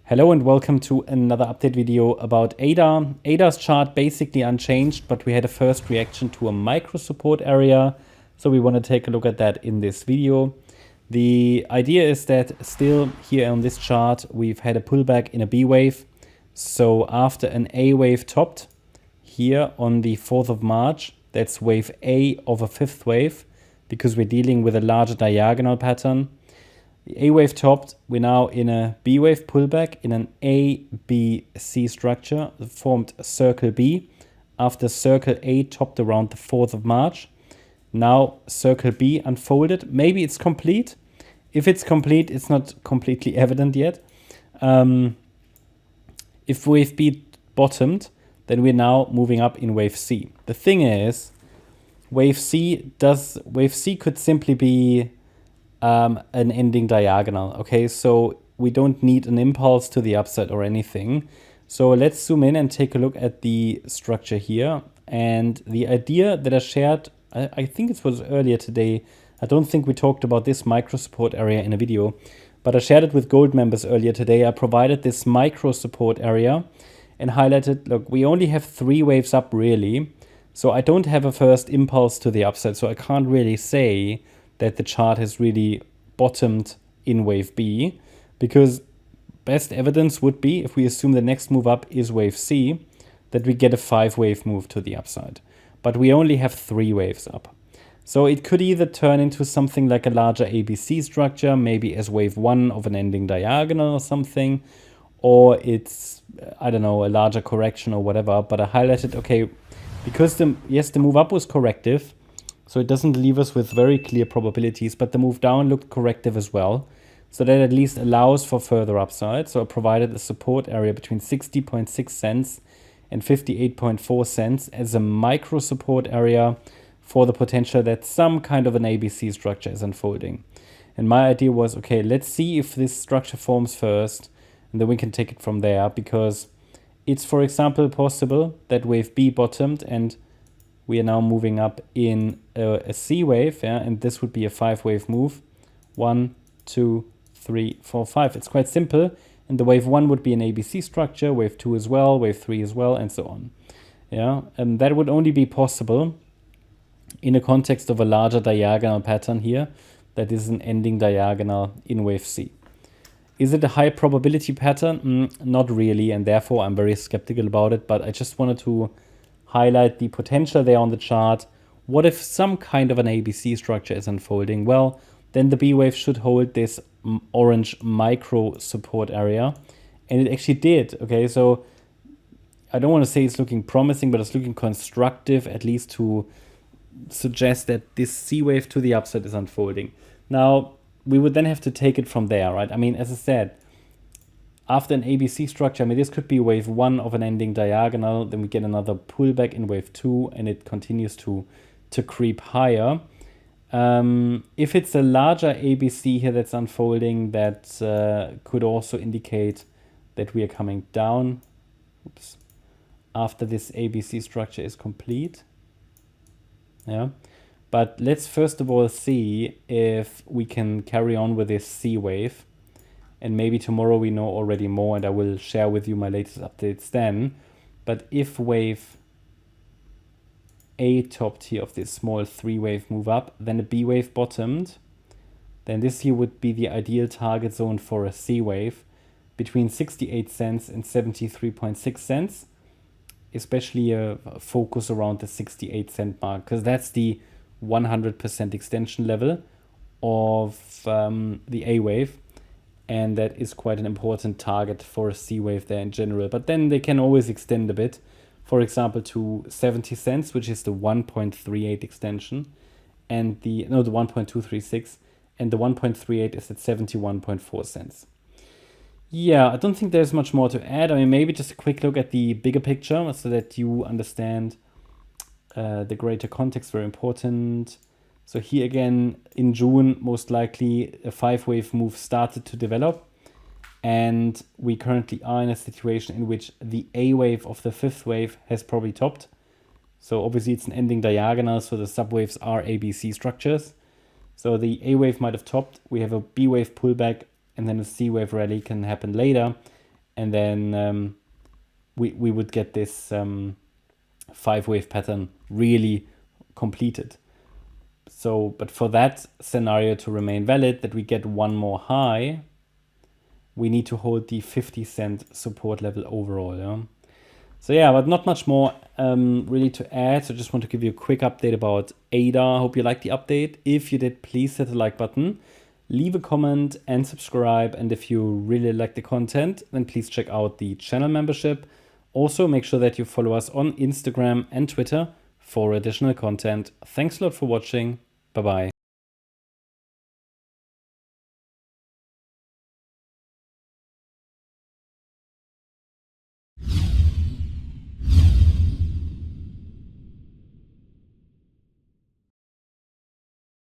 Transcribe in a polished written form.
Hello and welcome to another update video about ADA. ADA's chart basically unchanged, but we had a first reaction to a micro support area. So we want to take a look at that in this video. The idea is that still here on this chart, we've had a pullback in a B wave. So after an A wave topped here on the 4th of March, that's wave A of a fifth wave, because we're dealing with a larger diagonal pattern. The A wave topped, we're now in a B wave pullback in an A, B, C structure, formed circle B after circle A topped around the 4th of March. Now circle B unfolded. Maybe it's complete. If it's complete, it's not completely evident yet. If wave B bottomed, then we're now moving up in wave C. The thing is, wave C could simply be an ending diagonal. Okay, so we don't need an impulse to the upside or anything. So let's zoom in and take a look at the structure here. And the idea that I shared, I think it was earlier today. I don't think we talked about this micro support area in a video, but I shared it with gold members earlier today. I provided this micro support area and highlighted, look, we only have 3 waves up really. So I don't have a first impulse to the upside. So I can't really say that the chart has really bottomed in wave B, because best evidence would be, if we assume the next move up is wave C, that we get a 5-wave move to the upside. But we only have 3 waves up. So it could either turn into something like a larger ABC structure, maybe as wave 1 of an ending diagonal or something, or it's, I don't know, a larger correction or whatever. But I highlighted, okay, because the move up was corrective, so it doesn't leave us with very clear probabilities, but the move down looked corrective as well. So that at least allows for further upside. So I provided a support area between 60.6 cents and 58.4 cents as a micro support area for the potential that some kind of an ABC structure is unfolding. And my idea was, okay, let's see if this structure forms first, and then we can take it from there, because it's, for example, possible that wave B bottomed and we are now moving up in a C wave, yeah, and this would be a 5-wave move. 1, 2, 3, 4, 5. It's quite simple. And the wave 1 would be an ABC structure, wave 2 as well, wave 3 as well, and so on. Yeah, and that would only be possible in a context of a larger diagonal pattern here, that is an ending diagonal in wave C. Is it a high probability pattern? Not really, and therefore I'm very skeptical about it, but I just wanted to highlight the potential there on the chart. What if some kind of an ABC structure is unfolding? Well, then the B wave should hold this orange micro support area, and it actually did. Okay, so I don't want to say it's looking promising, but it's looking constructive, at least to suggest that this C wave to the upside is unfolding. Now, we would then have to take it from there, right? I mean, as I said, after an ABC structure, I mean, this could be wave 1 of an ending diagonal, then we get another pullback in wave 2, and it continues to creep higher. If it's a larger ABC here that's unfolding, that could also indicate that we are coming down. Oops. After this ABC structure is complete. Yeah. But let's first of all see if we can carry on with this C wave. And maybe tomorrow we know already more, and I will share with you my latest updates then. But if wave A topped here of this small 3-wave move up, then a B wave bottomed, then this here would be the ideal target zone for a C wave between 68 cents and 73.6 cents, especially a focus around the 68-cent mark, because that's the 100% extension level of the A wave. And that is quite an important target for a C wave there in general. But then they can always extend a bit, for example, to 70 cents, which is the 1.38 extension, and the 1.236, and the 1.38 is at 71.4 cents. Yeah, I don't think there's much more to add. I mean, maybe just a quick look at the bigger picture so that you understand the greater context, very important. So here again, in June, most likely a 5-wave move started to develop. And we currently are in a situation in which the A wave of the 5th wave has probably topped. So obviously it's an ending diagonal, so the subwaves are ABC structures. So the A wave might have topped. We have a B wave pullback, and then a C wave rally can happen later. and then we would get this 5-wave pattern really completed. So, but for that scenario to remain valid, that we get one more high, we need to hold the 50-cent support level overall. Yeah? So yeah, but not much more really to add. So just want to give you a quick update about ADA. Hope you liked the update. If you did, please hit the like button, leave a comment and subscribe. And if you really like the content, then please check out the channel membership. Also, make sure that you follow us on Instagram and Twitter for additional content. Thanks a lot for watching. Bye-bye.